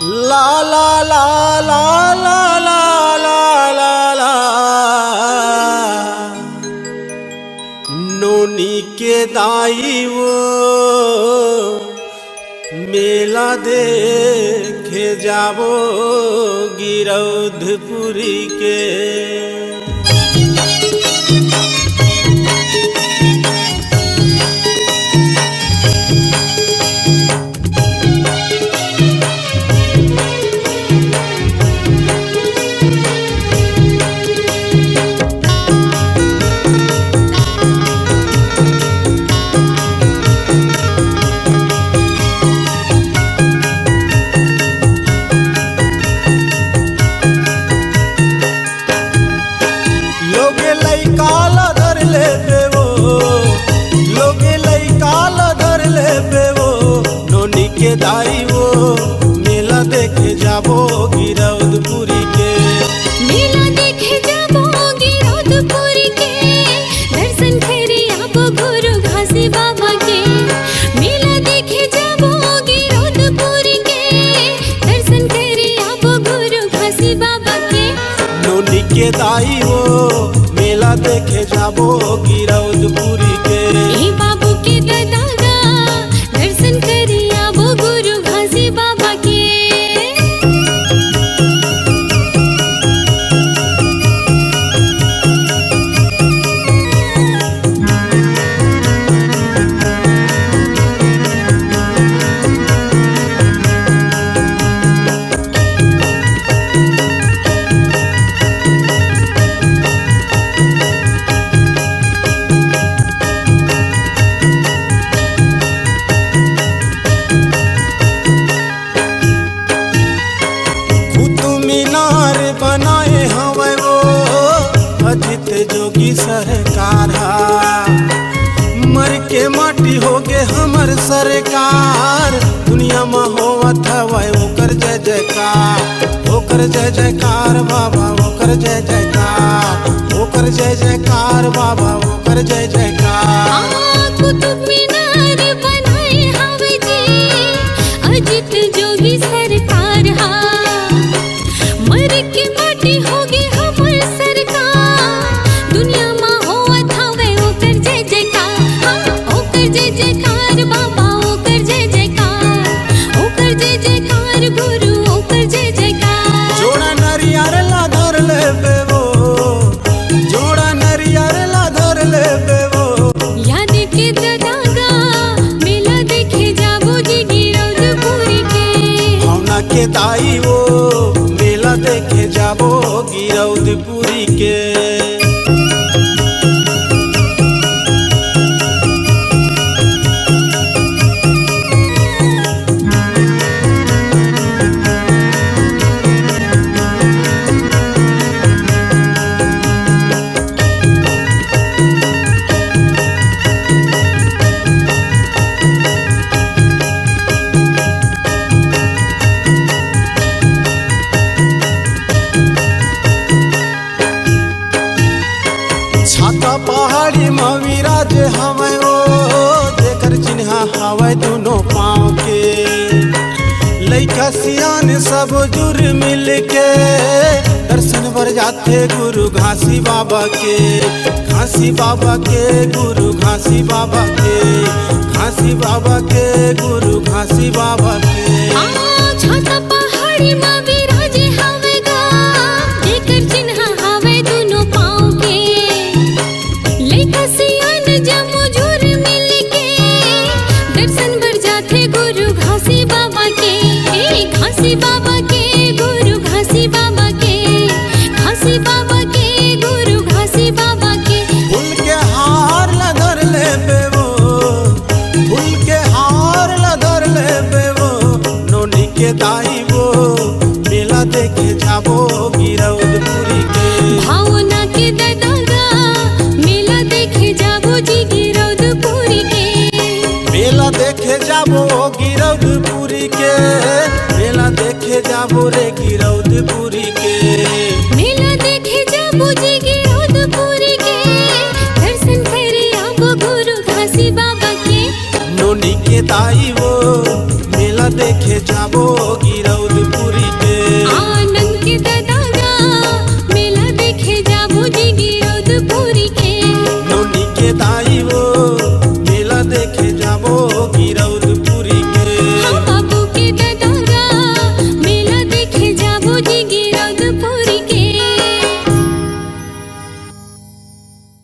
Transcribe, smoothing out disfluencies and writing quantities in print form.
ला ला ला ला ला ला ला ला ला नोनी के दाई वो मेला देखे जाबो गिरौधपुरी के। के दाई वो मेला देखे जाबो गिरौधपुरी के। मेला देखे जाबो गिरौधपुरी के, दर्शन करे आबो गुरु घासी बाबा के। मेला देखे जाबो गिरौधपुरी के, दर्शन करे आबो गुरु घासी बाबा के। नोनी के दाई वो मेला देखे जाबो गिरौधपुरी के। ए बाबू के दादा दर्शन करे आबो गुरु घासी बाबा के। बनाए हवे वो अजित जोगी सरकार, मर के माटी हो गे हमर सरकार। दुनिया में होवत हवे ओकर जय जयकार, ओकर जय जयकार बाबा, ओकर जय जयकार, ओकर जय जयकार बाबा, ओकर जय जयकार। कुतुब मीनार बनाए हवे जी अजित जोगी सरकार, मर के माटी होगे हमर सरकार। दुनिया में होवत हवे ओकर जय जयकार, ओकर जय जयकार बाबा, ओकर जय जयकार, ओकर जय जयकार गुरु, ओकर जय जयकार। जोड़ा नरियर ला धर लेबे वो, जोड़ा नरियर ला धर लेबे वो। याद के दादा मेला देखे जाबो जी गिरौधपुरी के। भावना के दाई वो मेला देखे जाबो गिरौधपुरी के। छाता पहाड़ी में विराज हवे वो, देकर चिन्हा हवे दोनों पाँव के। लइका सियान सब जुर मिल के दर्शन बर जाते गुरु घासी बाबा के। घासी बाबा के गुरु घासी बाबा के, घासी बाबा के गुरु घासी बाबा के। छाता पहाड़ी में विराज हवे गा, देकर चिन्हा हवे दोनों पाँव के। लइका सियान जमुझुर मिल के दर्शन बर जाते गुरु घासी बाबा के। घासी बाबा के गुरु घासी बाबा के, घासी बाबा के गुरु घासी बाबा के। फूल के हार ला धर लेबे वो, फूल के हार ला धर लेबे वो। नोनी के दाई वो मेला देखे जाबो गिरौधपुरी के। भावना के दादा मेला देखे जाबो जी गिरौधपुरी के। मेला देखे जाबो गिरौधपुरी के, मेला देखे जाबो रे गिरौधपुरी के। मेला देखे जाबो जी गिरौधपुरी के, दर्शन करे आबो गुरु घासी बाबा के। नोनी के दाई वो मेला मेला देखे जाबो गिरौदपुरी